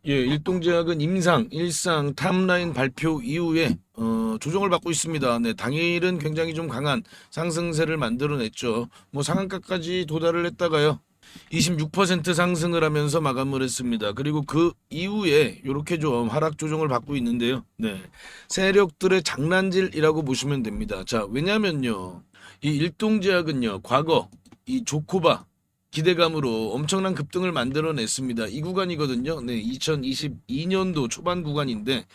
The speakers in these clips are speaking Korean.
예, 일동제약은 임상, 일상, 탑라인 발표 이후에 조정을 받고 있습니다. 네, 당일은 굉장히 좀 강한 상승세를 만들어냈죠. 뭐 상한가까지 도달을 했다가요. 26% 상승을 하면서 마감을 했습니다. 그리고 그 이후에 이렇게 좀 하락 조정을 받고 있는데요. 네. 세력들의 장난질이라고 보시면 됩니다. 자, 왜냐면요. 이 일동제약은요. 과거 이 조코바 기대감으로 엄청난 급등을 만들어냈습니다. 이 구간이거든요. 네, 2022년도 초반 구간인데,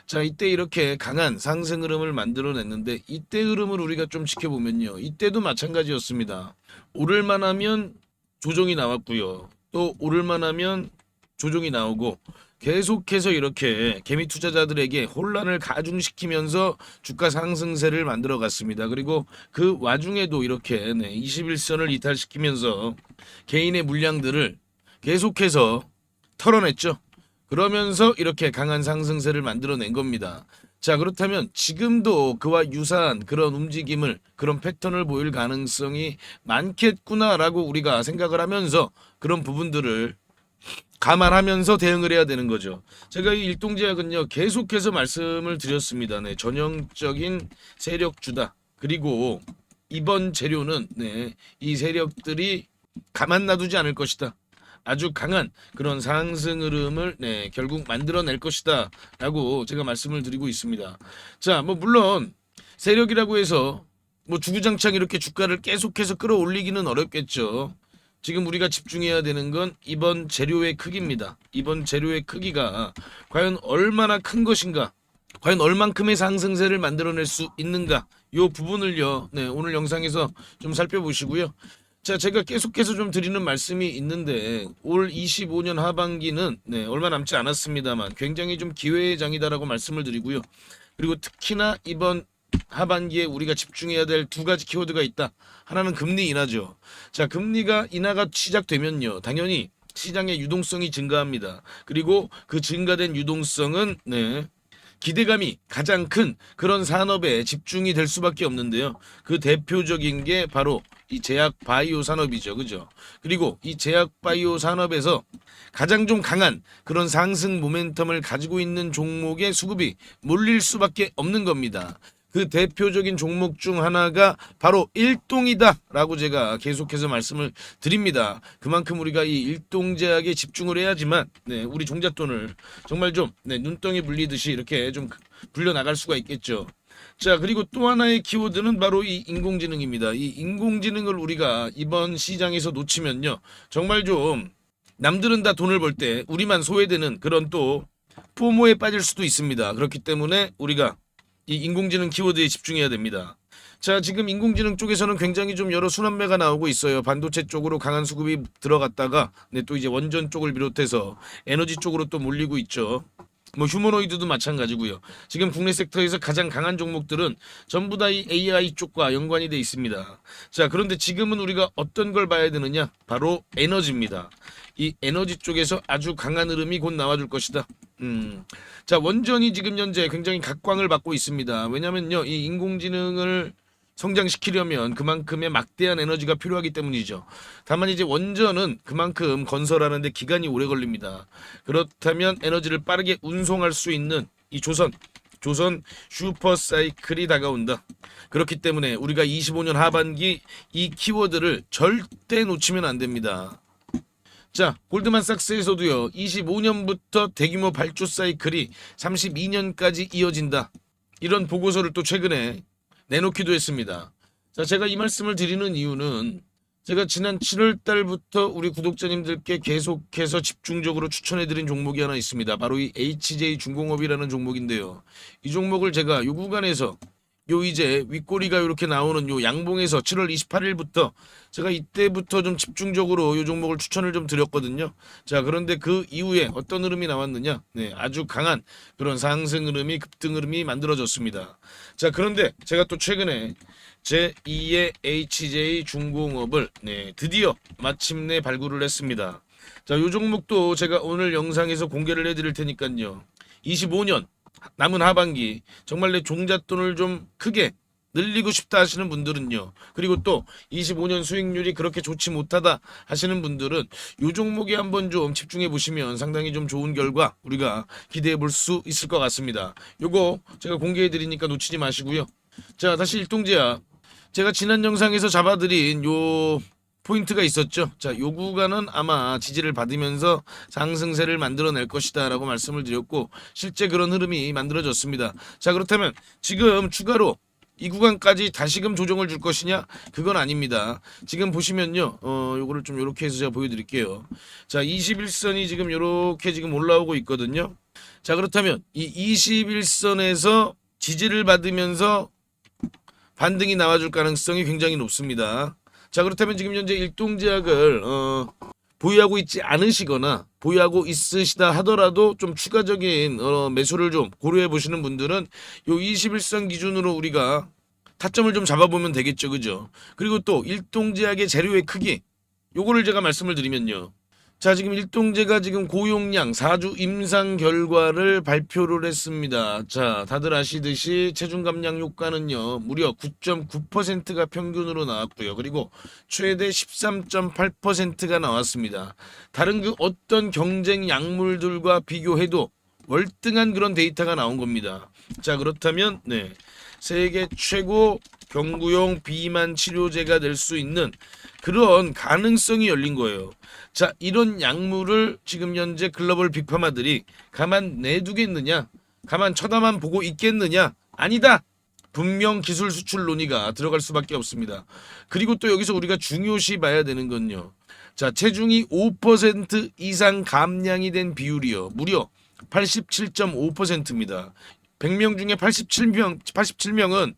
자, 이때 이렇게 강한 상승 흐름을 만들어냈는데, 이때 흐름을 우리가 좀 지켜보면요. 이때도 마찬가지였습니다. 오를만 하면 조정이 나왔고요. 또 오를만 하면 조정이 나오고, 계속해서 이렇게 개미 투자자들에게 혼란을 가중시키면서 주가 상승세를 만들어 갔습니다. 그리고 그 와중에도 이렇게 21선을 이탈시키면서 개인의 물량들을 계속해서 털어냈죠. 그러면서 이렇게 강한 상승세를 만들어낸 겁니다. 자, 그렇다면 지금도 그와 유사한 그런 움직임을, 그런 패턴을 보일 가능성이 많겠구나라고 우리가 생각을 하면서 그런 부분들을 감안하면서 대응을 해야 되는 거죠. 제가 이 일동제약은요, 계속해서 말씀을 드렸습니다. 네, 전형적인 세력주다. 그리고 이번 재료는 이 세력들이 가만 놔두지 않을 것이다. 아주 강한 그런 상승 흐름을 결국 만들어낼 것이다라고 제가 말씀을 드리고 있습니다. 자, 뭐 물론 세력이라고 해서 뭐 주구장창 이렇게 주가를 계속해서 끌어올리기는 어렵겠죠. 지금 우리가 집중해야 되는 건 이번 재료의 크기입니다. 이번 재료의 크기가 과연 얼마나 큰 것인가? 과연 얼만큼의 상승세를 만들어낼 수 있는가? 이 부분을요. 네, 오늘 영상에서 좀 살펴보시고요. 자, 제가 계속해서 좀 드리는 말씀이 있는데 올 25년 하반기는 얼마 남지 않았습니다만 굉장히 좀 기회의 장이다라고 말씀을 드리고요. 그리고 특히나 이번 하반기에 우리가 집중해야 될 두 가지 키워드가 있다. 하나는 금리 인하죠. 자, 금리가 인하가 시작되면요. 당연히 시장의 유동성이 증가합니다. 그리고 그 증가된 유동성은 기대감이 가장 큰 그런 산업에 집중이 될 수밖에 없는데요. 그 대표적인 게 바로 이 제약 바이오 산업이죠. 그죠? 그리고 이 제약 바이오 산업에서 가장 좀 강한 그런 상승 모멘텀을 가지고 있는 종목의 수급이 몰릴 수밖에 없는 겁니다. 그 대표적인 종목 중 하나가 바로 일동이다라고 제가 계속해서 말씀을 드립니다. 그만큼 우리가 이 일동제약에 집중을 해야지만 우리 종잣돈을 정말 좀 눈덩이 불리듯이 이렇게 좀 불려 나갈 수가 있겠죠. 자, 그리고 또 하나의 키워드는 바로 이 인공지능입니다. 이 인공지능을 우리가 이번 시장에서 놓치면요. 정말 좀 남들은 다 돈을 벌 때 우리만 소외되는 그런 또 포모에 빠질 수도 있습니다. 그렇기 때문에 우리가 이 인공지능 키워드에 집중해야 됩니다. 자, 지금 인공지능 쪽에서는 굉장히 좀 여러 순환매가 나오고 있어요. 반도체 쪽으로 강한 수급이 들어갔다가 또 이제 원전 쪽을 비롯해서 에너지 쪽으로 또 몰리고 있죠. 뭐 휴머노이드도 마찬가지고요. 지금 국내 섹터에서 가장 강한 종목들은 전부 다 이 AI 쪽과 연관이 돼 있습니다. 자, 그런데 지금은 우리가 어떤 걸 봐야 되느냐? 바로 에너지입니다. 이 에너지 쪽에서 아주 강한 흐름이 곧 나와줄 것이다. 자, 원전이 지금 현재 굉장히 각광을 받고 있습니다. 왜냐면요, 이 인공지능을 성장시키려면 그만큼의 막대한 에너지가 필요하기 때문이죠. 다만 이제 원전은 그만큼 건설하는데 기간이 오래 걸립니다. 그렇다면 에너지를 빠르게 운송할 수 있는 이 조선 슈퍼사이클이 다가온다. 그렇기 때문에 우리가 25년 하반기 이 키워드를 절대 놓치면 안 됩니다. 자, 골드만삭스에서도요. 25년부터 대규모 발주 사이클이 32년까지 이어진다. 이런 보고서를 또 최근에 내놓기도 했습니다. 자, 제가 이 말씀을 드리는 이유는 제가 지난 7월 달부터 우리 구독자님들께 계속해서 집중적으로 추천해드린 종목이 하나 있습니다. 바로 이 HJ중공업이라는 종목인데요. 이 종목을 제가 요 구간에서 이제 윗꼬리가 이렇게 나오는 요 양봉에서 7월 28일부터 제가 이때부터 좀 집중적으로 요 종목을 추천을 좀 드렸거든요. 자, 그런데 그 이후에 어떤 흐름이 나왔느냐? 아주 강한 그런 상승 흐름이, 급등 흐름이 만들어졌습니다. 자, 그런데 제가 또 최근에 제2의 HJ 중공업을 드디어 마침내 발굴을 했습니다. 자, 요 종목도 제가 오늘 영상에서 공개를 해드릴 테니까요. 25년 남은 하반기 정말 내 종잣돈을 좀 크게 늘리고 싶다 하시는 분들은요. 그리고 또 25년 수익률이 그렇게 좋지 못하다 하시는 분들은 요 종목에 한번 좀 집중해 보시면 상당히 좀 좋은 결과 우리가 기대해 볼 수 있을 것 같습니다. 요거 제가 공개해 드리니까 놓치지 마시고요. 자, 다시 일동제약. 제가 지난 영상에서 잡아드린 요 포인트가 있었죠. 자, 요 구간은 아마 지지를 받으면서 상승세를 만들어낼 것이다 라고 말씀을 드렸고 실제 그런 흐름이 만들어졌습니다. 자, 그렇다면 지금 추가로 이 구간까지 다시금 조정을 줄 것이냐? 그건 아닙니다. 지금 보시면요. 요거를 좀 요렇게 해서 제가 보여드릴게요. 자, 21선이 지금 요렇게 지금 올라오고 있거든요. 자, 그렇다면 이 21선에서 지지를 받으면서 반등이 나와줄 가능성이 굉장히 높습니다. 자, 그렇다면 지금 현재 일동제약을 보유하고 있지 않으시거나 보유하고 있으시다 하더라도 좀 추가적인 매수를 좀 고려해 보시는 분들은 요 21선 기준으로 우리가 타점을 좀 잡아보면 되겠죠, 그죠? 그리고 또 일동제약의 재료의 크기 요거를 제가 말씀을 드리면요. 자, 지금 일동제가 지금 고용량 4주 임상 결과를 발표를 했습니다. 자, 다들 아시듯이 체중 감량 효과는요, 무려 9.9%가 평균으로 나왔고요. 그리고 최대 13.8%가 나왔습니다. 다른 그 어떤 경쟁 약물들과 비교해도 월등한 그런 데이터가 나온 겁니다. 자, 그렇다면, 네. 세계 최고 경구용 비만 치료제가 될 수 있는 그런 가능성이 열린 거예요. 자, 이런 약물을 지금 현재 글로벌 빅파마들이 가만 내두겠느냐? 가만 쳐다만 보고 있겠느냐? 아니다. 분명 기술 수출 논의가 들어갈 수밖에 없습니다. 그리고 또 여기서 우리가 중요시 봐야 되는 건요. 자, 체중이 5% 이상 감량이 된 비율이요. 무려 87.5%입니다. 100명 중에 87명은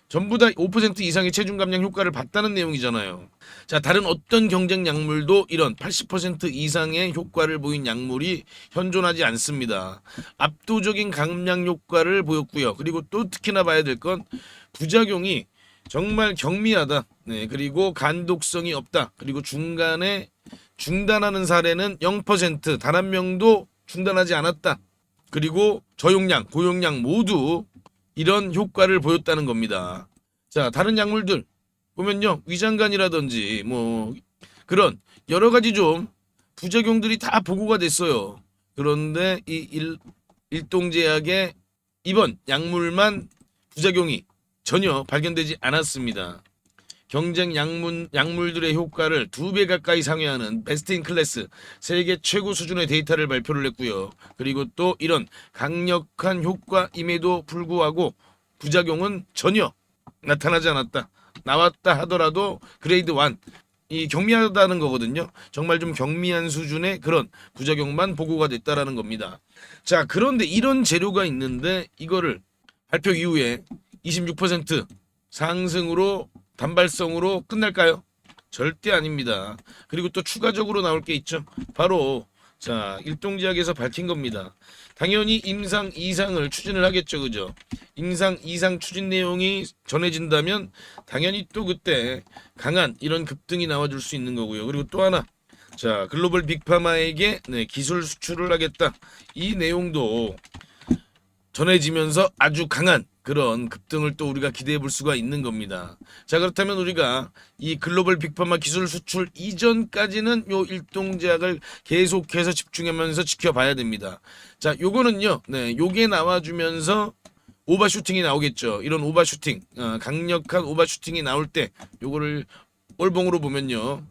전부 다 5% 이상의 체중 감량 효과를 봤다는 내용이잖아요. 자, 다른 어떤 경쟁 약물도 이런 80% 이상의 효과를 보인 약물이 현존하지 않습니다. 압도적인 감량 효과를 보였고요. 그리고 또 특히나 봐야 될 건 부작용이 정말 경미하다. 네, 그리고 간독성이 없다. 그리고 중간에 중단하는 사례는 0%, 단 한 명도 중단하지 않았다. 그리고 저용량, 고용량 모두 이런 효과를 보였다는 겁니다. 자, 다른 약물들 보면요, 위장관이라든지 뭐 그런 여러 가지 좀 부작용들이 다 보고가 됐어요. 그런데 이 일동제약의 이번 약물만 부작용이 전혀 발견되지 않았습니다. 경쟁 약물들의 효과를 2배 가까이 상회하는 베스트 인 클래스 세계 최고 수준의 데이터를 발표를 했고요. 그리고 또 이런 강력한 효과임에도 불구하고 부작용은 전혀 나타나지 않았다. 나왔다 하더라도 그레이드 1. 이 경미하다는 거거든요. 정말 좀 경미한 수준의 그런 부작용만 보고가 됐다라는 겁니다. 자, 그런데 이런 재료가 있는데 이거를 발표 이후에 26% 상승으로 단발성으로 끝날까요? 절대 아닙니다. 그리고 또 추가적으로 나올 게 있죠. 바로 자, 일동제약에서 밝힌 겁니다. 당연히 임상 2상을 추진을 하겠죠, 그죠? 임상 2상 추진 내용이 전해진다면 당연히 또 그때 강한 이런 급등이 나와줄 수 있는 거고요. 그리고 또 하나, 자, 글로벌 빅파마에게 기술 수출을 하겠다. 이 내용도 전해지면서 아주 강한 그런 급등을 또 우리가 기대해 볼 수가 있는 겁니다. 자, 그렇다면 우리가 이 글로벌 빅파마 기술 수출 이전까지는 요 일동제약을 계속해서 집중하면서 지켜봐야 됩니다. 자, 요거는요, 네, 요게 나와주면서 오버슈팅이 나오겠죠. 이런 오버슈팅, 강력한 오버슈팅이 나올 때 요거를 올봉으로 보면요.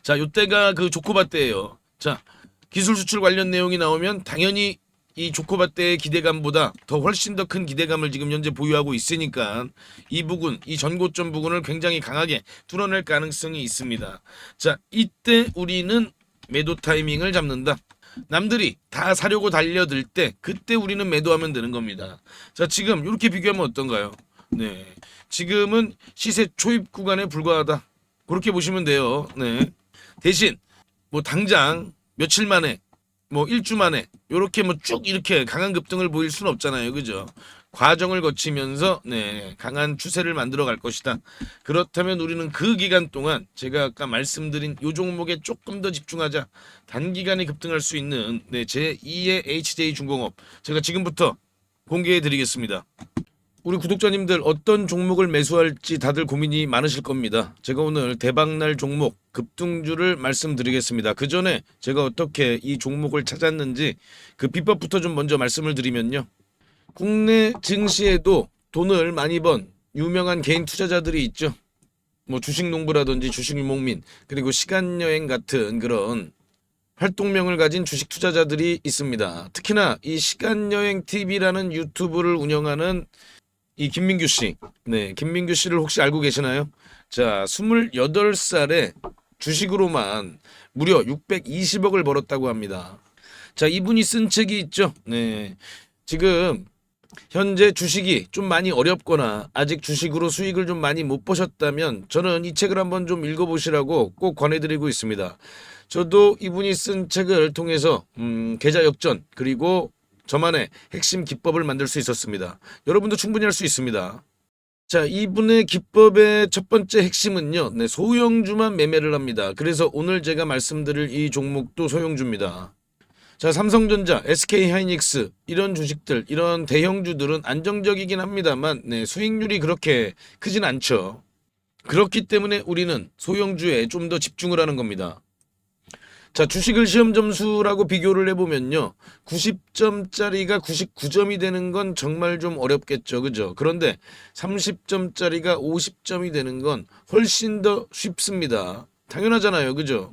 자, 요때가 그 조코바 때예요. 자, 기술 수출 관련 내용이 나오면 당연히 이 조코바 때의 기대감보다 더 훨씬 더 큰 기대감을 지금 현재 보유하고 있으니까 이 부분, 이 전고점 부분을 굉장히 강하게 뚫어낼 가능성이 있습니다. 자, 이때 우리는 매도 타이밍을 잡는다. 남들이 다 사려고 달려들 때 그때 우리는 매도하면 되는 겁니다. 자, 지금 이렇게 비교하면 어떤가요? 네, 지금은 시세 초입 구간에 불과하다. 그렇게 보시면 돼요. 네, 대신 뭐 당장 며칠 만에 뭐 일주 만에 요렇게 뭐 쭉 이렇게 강한 급등을 보일 수는 없잖아요. 그죠? 과정을 거치면서 네, 강한 추세를 만들어 갈 것이다. 그렇다면 우리는 그 기간 동안 제가 아까 말씀드린 요 종목에 조금 더 집중하자. 단기간에 급등할 수 있는 네, 제2의 HJ중공업 제가 지금부터 공개해 드리겠습니다. 우리 구독자님들 어떤 종목을 매수할지 다들 고민이 많으실 겁니다. 제가 오늘 대박날 종목 급등주를 말씀드리겠습니다. 그 전에 제가 어떻게 이 종목을 찾았는지 그 비법부터 좀 먼저 말씀을 드리면요. 국내 증시에도 돈을 많이 번 유명한 개인 투자자들이 있죠. 뭐 주식농부라든지 주식유목민 그리고 시간여행 같은 그런 활동명을 가진 주식 투자자들이 있습니다. 특히나 이 시간여행 TV라는 유튜브를 운영하는 이 김민규 씨. 네, 김민규 씨를 혹시 알고 계시나요? 자, 28살에 주식으로만 무려 620억을 벌었다고 합니다. 자, 이분이 쓴 책이 있죠. 네. 지금 현재 주식이 좀 많이 어렵거나 아직 주식으로 수익을 좀 많이 못 보셨다면 저는 이 책을 한번 좀 읽어보시라고 꼭 권해드리고 있습니다. 저도 이분이 쓴 책을 통해서 계좌 역전 그리고 저만의 핵심 기법을 만들 수 있었습니다. 여러분도 충분히 할 수 있습니다. 자, 이분의 기법의 첫 번째 핵심은요. 네, 소형주만 매매를 합니다. 그래서 오늘 제가 말씀드릴 이 종목도 소형주입니다. 자, 삼성전자, SK하이닉스 이런 주식들, 이런 대형주들은 안정적이긴 합니다만 네, 수익률이 그렇게 크진 않죠. 그렇기 때문에 우리는 소형주에 좀 더 집중을 하는 겁니다. 자, 주식을 시험 점수라고 비교를 해보면요. 90점짜리가 99점이 되는 건 정말 좀 어렵겠죠. 그죠? 그런데 30점짜리가 50점이 되는 건 훨씬 더 쉽습니다. 당연하잖아요. 그죠?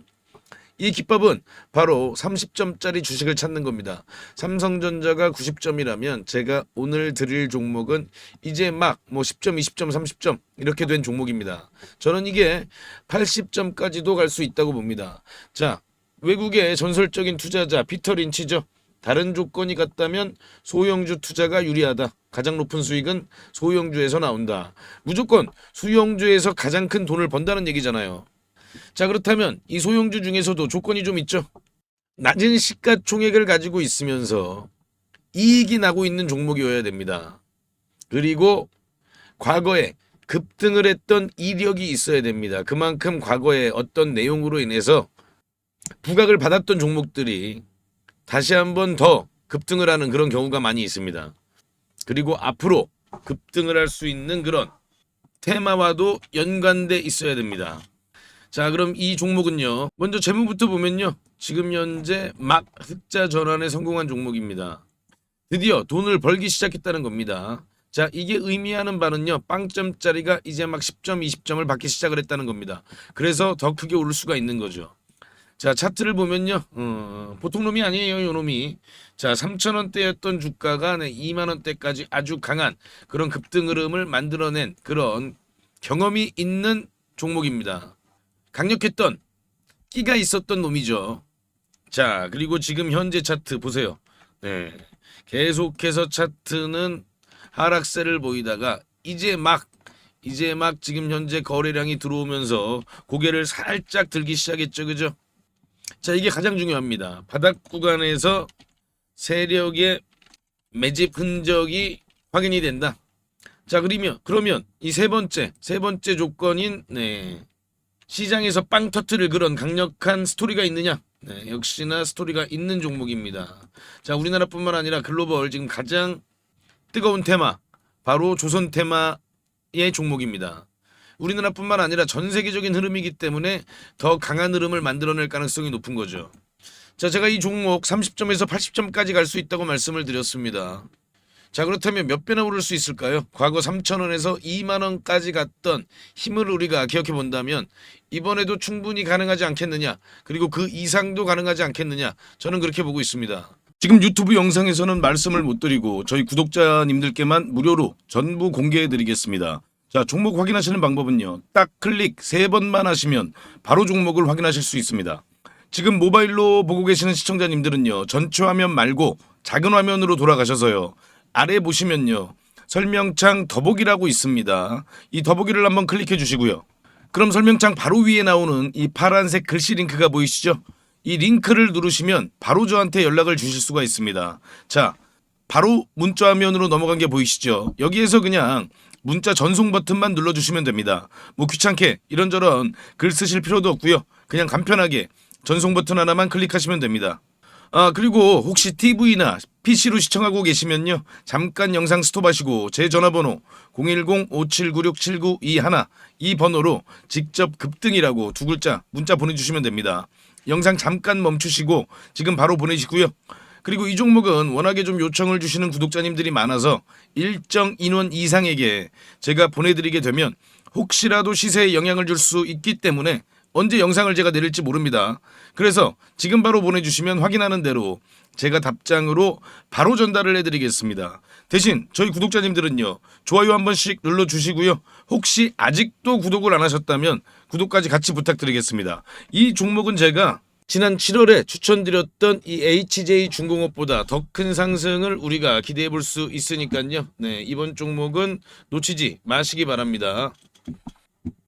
이 기법은 바로 30점짜리 주식을 찾는 겁니다. 삼성전자가 90점이라면 제가 오늘 드릴 종목은 이제 막 뭐 10점, 20점, 30점 이렇게 된 종목입니다. 저는 이게 80점까지도 갈 수 있다고 봅니다. 자, 외국의 전설적인 투자자 피터 린치죠. 다른 조건이 같다면 소형주 투자가 유리하다. 가장 높은 수익은 소형주에서 나온다. 무조건 소형주에서 가장 큰 돈을 번다는 얘기잖아요. 자, 그렇다면 이 소형주 중에서도 조건이 좀 있죠. 낮은 시가총액을 가지고 있으면서 이익이 나고 있는 종목이어야 됩니다. 그리고 과거에 급등을 했던 이력이 있어야 됩니다. 그만큼 과거에 어떤 내용으로 인해서 부각을 받았던 종목들이 다시 한번 더 급등을 하는 그런 경우가 많이 있습니다. 그리고 앞으로 급등을 할 수 있는 그런 테마와도 연관돼 있어야 됩니다. 자, 그럼 이 종목은요. 먼저 재무부터 보면요. 지금 현재 막 흑자 전환에 성공한 종목입니다. 드디어 돈을 벌기 시작했다는 겁니다. 자, 이게 의미하는 바는요. 빵점짜리가 이제 막 10점, 20점을 받기 시작을 했다는 겁니다. 그래서 더 크게 오를 수가 있는 거죠. 자, 차트를 보면요. 보통 놈이 아니에요, 요 놈이. 자, 3,000원대였던 주가가 2만원대까지 아주 강한 그런 급등 흐름을 만들어낸 그런 경험이 있는 종목입니다. 강력했던 끼가 있었던 놈이죠. 자, 그리고 지금 현재 차트 보세요. 네. 계속해서 차트는 하락세를 보이다가 이제 막 지금 현재 거래량이 들어오면서 고개를 살짝 들기 시작했죠. 그죠? 자, 이게 가장 중요합니다. 바닥 구간에서 세력의 매집 흔적이 확인이 된다. 자, 그러면 이 세 번째 조건인 시장에서 빵 터트릴 그런 강력한 스토리가 있느냐? 네, 역시나 스토리가 있는 종목입니다. 자, 우리나라뿐만 아니라 글로벌 지금 가장 뜨거운 테마 바로 조선 테마의 종목입니다. 우리나라뿐만 아니라 전 세계적인 흐름이기 때문에 더 강한 흐름을 만들어낼 가능성이 높은 거죠. 자, 제가 이 종목 30점에서 80점까지 갈 수 있다고 말씀을 드렸습니다. 자, 그렇다면 몇 배나 오를 수 있을까요? 과거 3,000원에서 2만원까지 갔던 힘을 우리가 기억해 본다면 이번에도 충분히 가능하지 않겠느냐, 그리고 그 이상도 가능하지 않겠느냐, 저는 그렇게 보고 있습니다. 지금 유튜브 영상에서는 말씀을 못 드리고 저희 구독자님들께만 무료로 전부 공개해 드리겠습니다. 자, 종목 확인하시는 방법은요. 딱 클릭 3번만 하시면 바로 종목을 확인하실 수 있습니다. 지금 모바일로 보고 계시는 시청자님들은요. 전체 화면 말고 작은 화면으로 돌아가셔서요. 아래 보시면요. 설명창 더보기라고 있습니다. 이 더보기를 한번 클릭해 주시고요. 그럼 설명창 바로 위에 나오는 이 파란색 글씨 링크가 보이시죠? 이 링크를 누르시면 바로 저한테 연락을 주실 수가 있습니다. 자, 바로 문자 화면으로 넘어간 게 보이시죠? 여기에서 그냥 문자 전송 버튼만 눌러주시면 됩니다. 뭐 귀찮게 이런저런 글 쓰실 필요도 없고요. 그냥 간편하게 전송 버튼 하나만 클릭하시면 됩니다. 아, 그리고 혹시 TV나 PC로 시청하고 계시면요. 잠깐 영상 스톱하시고 제 전화번호 010-5796-7921 이 번호로 직접 급등이라고 두 글자 문자 보내주시면 됩니다. 영상 잠깐 멈추시고 지금 바로 보내시고요. 그리고 이 종목은 워낙에 좀 요청을 주시는 구독자님들이 많아서 일정 인원 이상에게 제가 보내드리게 되면 혹시라도 시세에 영향을 줄 수 있기 때문에 언제 영상을 제가 내릴지 모릅니다. 그래서 지금 바로 보내주시면 확인하는 대로 제가 답장으로 바로 전달을 해드리겠습니다. 대신 저희 구독자님들은요. 좋아요 한 번씩 눌러주시고요. 혹시 아직도 구독을 안 하셨다면 구독까지 같이 부탁드리겠습니다. 이 종목은 제가 지난 7월에 추천드렸던 이 HJ중공업보다 더 큰 상승을 우리가 기대해 볼 수 있으니까요. 네, 이번 종목은 놓치지 마시기 바랍니다.